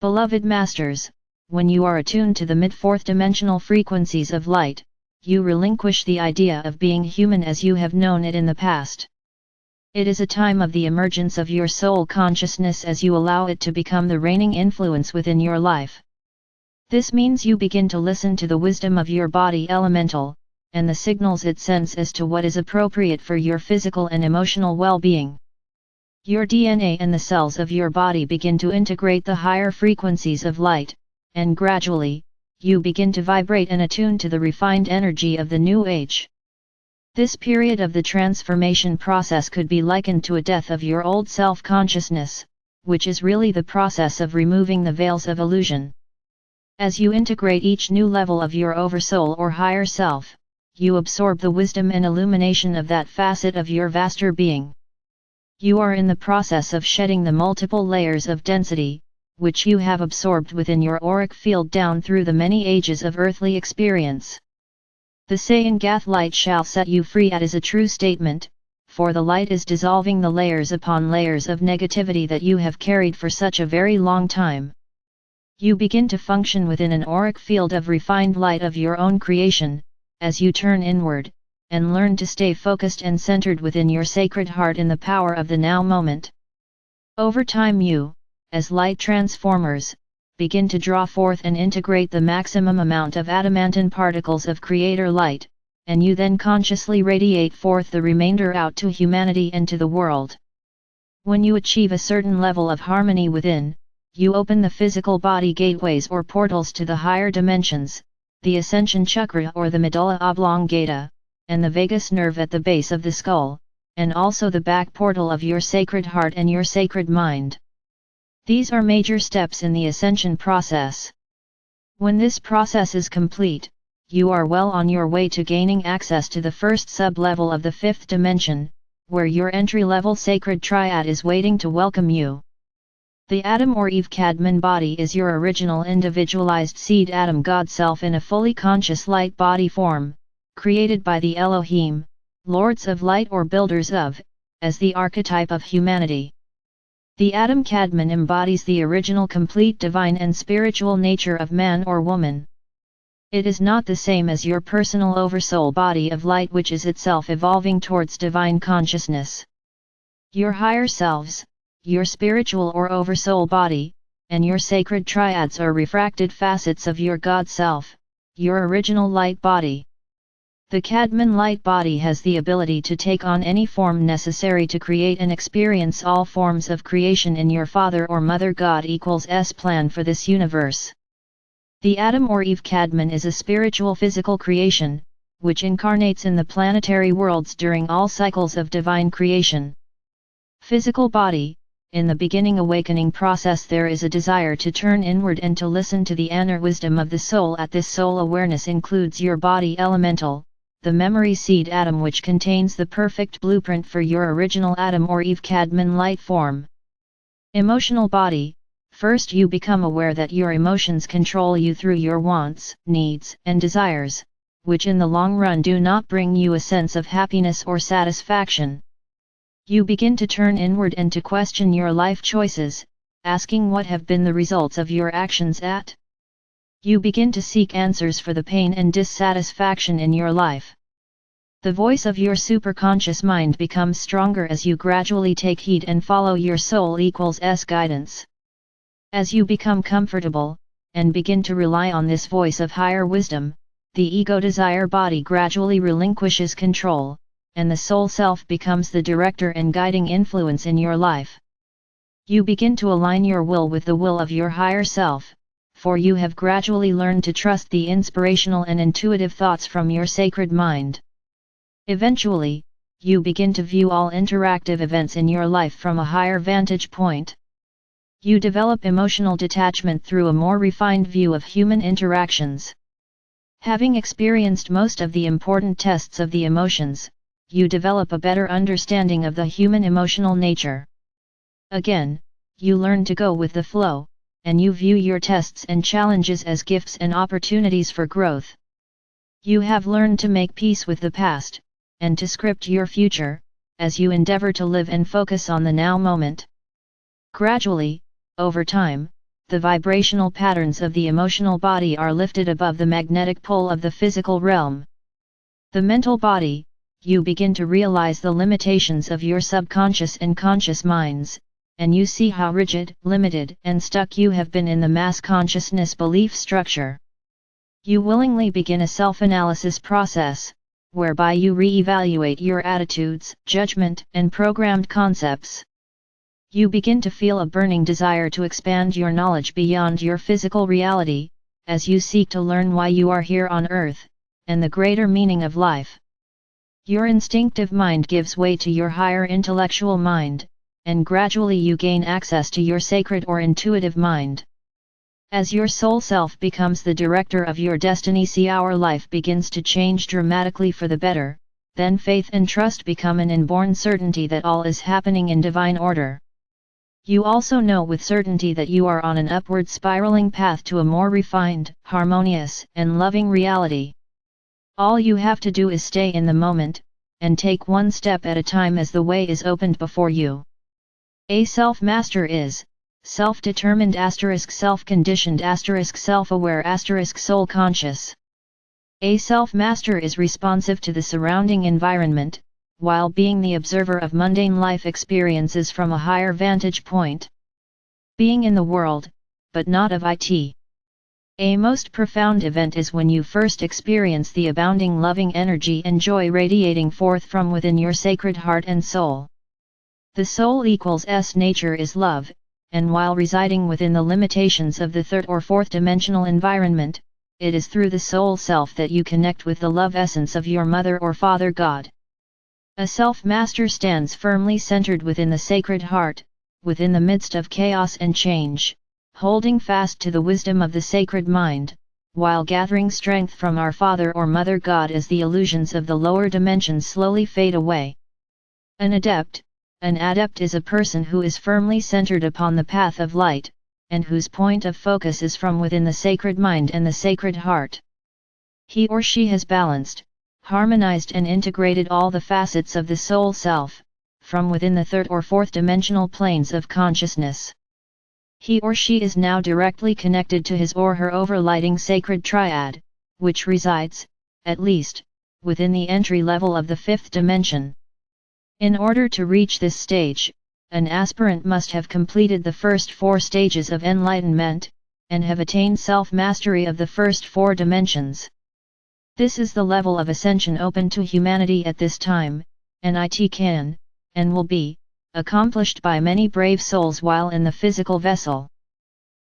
Beloved Masters, when you are attuned to the mid-fourth dimensional frequencies of light, you relinquish the idea of being human as you have known it in the past. It is a time of the emergence of your soul consciousness as you allow it to become the reigning influence within your life. This means you begin to listen to the wisdom of your body elemental, and the signals it sends as to what is appropriate for your physical and emotional well-being. Your DNA and the cells of your body begin to integrate the higher frequencies of light, and gradually, you begin to vibrate and attune to the refined energy of the new age. This period of the transformation process could be likened to a death of your old self-consciousness, which is really the process of removing the veils of illusion. As you integrate each new level of your oversoul or higher self, you absorb the wisdom and illumination of that facet of your vaster being. You are in the process of shedding the multiple layers of density, which you have absorbed within your auric field down through the many ages of earthly experience. The saying "Gath light shall set you free" is a true statement, for the light is dissolving the layers upon layers of negativity that you have carried for such a very long time. You begin to function within an auric field of refined light of your own creation, as you turn inward, and learn to stay focused and centered within your sacred heart in the power of the now moment. Over time you, as light transformers, begin to draw forth and integrate the maximum amount of adamantine particles of creator light, and you then consciously radiate forth the remainder out to humanity and to the world. When you achieve a certain level of harmony within, you open the physical body gateways or portals to the higher dimensions, the ascension chakra or the medulla oblongata, and the vagus nerve at the base of the skull, and also the back portal of your sacred heart and your sacred mind. These are major steps in the ascension process. When this process is complete, you are well on your way to gaining access to the first sub-level of the fifth dimension, where your entry-level sacred triad is waiting to welcome you. The Adam or Eve Cadmon body is your original individualized seed Adam God self in a fully conscious light body form, created by the Elohim, Lords of Light or Builders of, as the archetype of humanity. The Adam Cadmon embodies the original complete divine and spiritual nature of man or woman. It is not the same as your personal oversoul body of light, which is itself evolving towards divine consciousness. Your higher selves, your spiritual or oversoul body, and your sacred triads are refracted facets of your God self, your original light body. The Cadmon light body has the ability to take on any form necessary to create and experience all forms of creation in your Father or Mother God =S plan for this universe. The Adam or Eve Cadmon is a spiritual physical creation, which incarnates in the planetary worlds during all cycles of divine creation. Physical body. In the beginning awakening process there is a desire to turn inward and to listen to the inner wisdom of the soul. This soul awareness includes your body elemental, the memory seed Adam, which contains the perfect blueprint for your original Adam or Eve Cadmon light form. Emotional body. First you become aware that your emotions control you through your wants, needs, and desires, which in the long run do not bring you a sense of happiness or satisfaction. You begin to turn inward and to question your life choices, asking what have been the results of your actions. You begin to seek answers for the pain and dissatisfaction in your life. The voice of your superconscious mind becomes stronger as you gradually take heed and follow your soul=S guidance. As you become comfortable, and begin to rely on this voice of higher wisdom, the ego desire body gradually relinquishes control, and the soul self becomes the director and guiding influence in your life. You begin to align your will with the will of your higher self, for you have gradually learned to trust the inspirational and intuitive thoughts from your sacred mind. Eventually, you begin to view all interactive events in your life from a higher vantage point. You develop emotional detachment through a more refined view of human interactions. Having experienced most of the important tests of the emotions, you develop a better understanding of the human emotional nature. Again, you learn to go with the flow, and you view your tests and challenges as gifts and opportunities for growth. You have learned to make peace with the past, and to script your future, as you endeavor to live and focus on the now moment. Gradually, over time, the vibrational patterns of the emotional body are lifted above the magnetic pull of the physical realm. The mental body, you begin to realize the limitations of your subconscious and conscious minds, and you see how rigid, limited, and stuck you have been in the mass consciousness belief structure. You willingly begin a self-analysis process, whereby you re-evaluate your attitudes, judgment, and programmed concepts. You begin to feel a burning desire to expand your knowledge beyond your physical reality, as you seek to learn why you are here on Earth, and the greater meaning of life. Your instinctive mind gives way to your higher intellectual mind, and gradually you gain access to your sacred or intuitive mind. As your soul self becomes the director of your destiny, our life begins to change dramatically for the better, then faith and trust become an inborn certainty that all is happening in divine order. You also know with certainty that you are on an upward spiraling path to a more refined, harmonious, and loving reality. All you have to do is stay in the moment, and take one step at a time as the way is opened before you. A self-master is self-determined *, self-conditioned *, self-aware *, soul-conscious. A self-master is responsive to the surrounding environment, while being the observer of mundane life experiences from a higher vantage point. Being in the world, but not of it. A most profound event is when you first experience the abounding loving energy and joy radiating forth from within your sacred heart and soul. The soul equals S nature is love, and while residing within the limitations of the third or fourth dimensional environment, it is through the soul self that you connect with the love essence of your mother or father God. A self-master stands firmly centered within the sacred heart, within the midst of chaos and change, holding fast to the wisdom of the sacred mind, while gathering strength from our Father or Mother God as the illusions of the lower dimensions slowly fade away. An adept is a person who is firmly centered upon the path of light, and whose point of focus is from within the sacred mind and the sacred heart. He or she has balanced, harmonized and integrated all the facets of the soul self, from within the third or fourth dimensional planes of consciousness. He or she is now directly connected to his or her overlighting sacred triad, which resides, at least, within the entry level of the fifth dimension. In order to reach this stage, an aspirant must have completed the first 4 stages of enlightenment, and have attained self-mastery of the first 4 dimensions. This is the level of ascension open to humanity at this time, and it can, and will be, accomplished by many brave souls while in the physical vessel.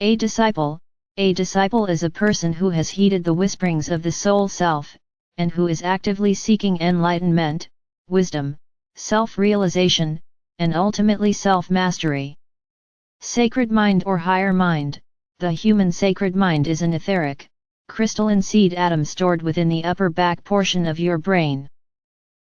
A disciple is a person who has heeded the whisperings of the soul self, and who is actively seeking enlightenment, wisdom, self-realization, and ultimately self-mastery. Sacred mind or higher mind. The human sacred mind is an etheric, crystalline seed atom stored within the upper back portion of your brain.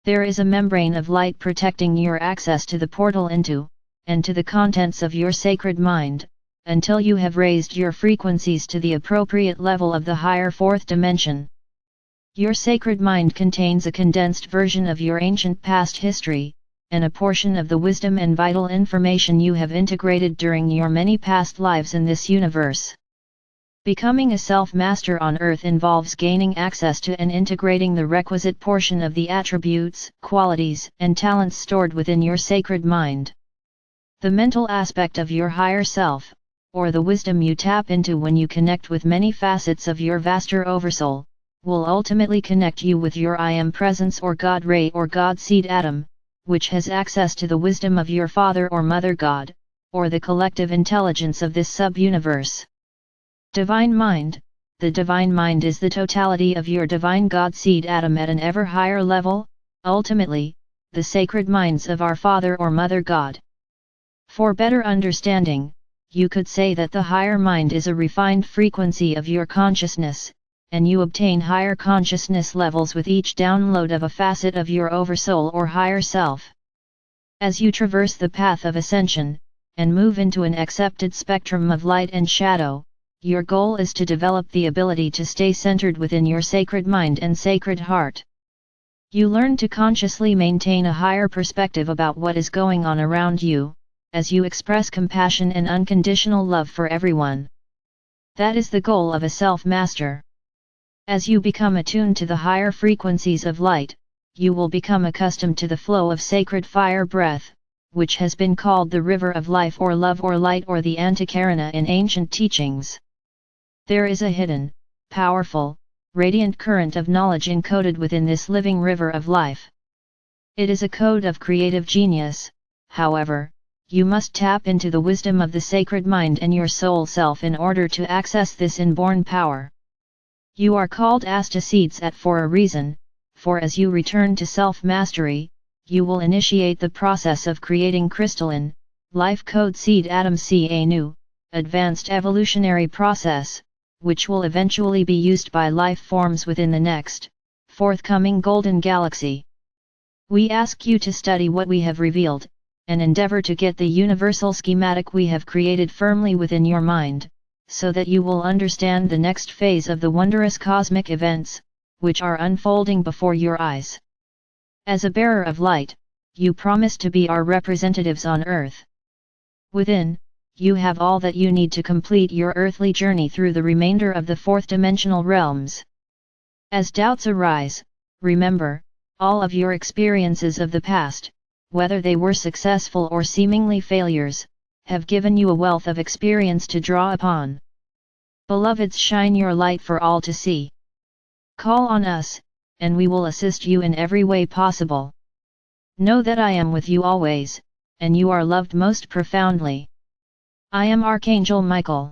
There is a membrane of light protecting your access to the portal into, and to the contents of your sacred mind, until you have raised your frequencies to the appropriate level of the higher fourth dimension. Your sacred mind contains a condensed version of your ancient past history, and a portion of the wisdom and vital information you have integrated during your many past lives in this universe. Becoming a self-master on Earth involves gaining access to and integrating the requisite portion of the attributes, qualities, and talents stored within your sacred mind. The mental aspect of your higher self, or the wisdom you tap into when you connect with many facets of your vaster oversoul, will ultimately connect you with your I Am Presence or God Ray or God Seed Atom, which has access to the wisdom of your Father or Mother God, or the collective intelligence of this sub-universe. Divine Mind. The Divine Mind is the totality of your Divine God Seed Atom at an ever higher level, ultimately, the sacred minds of our Father or Mother God. For better understanding, you could say that the higher mind is a refined frequency of your consciousness, and you obtain higher consciousness levels with each download of a facet of your oversoul or higher self. As you traverse the path of ascension, and move into an accepted spectrum of light and shadow, your goal is to develop the ability to stay centered within your sacred mind and sacred heart. You learn to consciously maintain a higher perspective about what is going on around you, as you express compassion and unconditional love for everyone. That is the goal of a self-master. As you become attuned to the higher frequencies of light, you will become accustomed to the flow of sacred fire breath, which has been called the river of life or love or light or the Antakarana in ancient teachings. There is a hidden, powerful, radiant current of knowledge encoded within this living river of life. It is a code of creative genius. However, you must tap into the wisdom of the sacred mind and your soul self in order to access this inborn power. You are called Astaseeds for a reason, for as you return to self-mastery, you will initiate the process of creating crystalline, life code seed atoms, a new, advanced evolutionary process, which will eventually be used by life forms within the next, forthcoming golden galaxy. We ask you to study what we have revealed, and endeavor to get the universal schematic we have created firmly within your mind, so that you will understand the next phase of the wondrous cosmic events, which are unfolding before your eyes. As a bearer of light, you promise to be our representatives on Earth. Within, you have all that you need to complete your earthly journey through the remainder of the fourth-dimensional realms. As doubts arise, remember, all of your experiences of the past, whether they were successful or seemingly failures, have given you a wealth of experience to draw upon. Beloveds, shine your light for all to see. Call on us, and we will assist you in every way possible. Know that I am with you always, and you are loved most profoundly. I am Archangel Michael.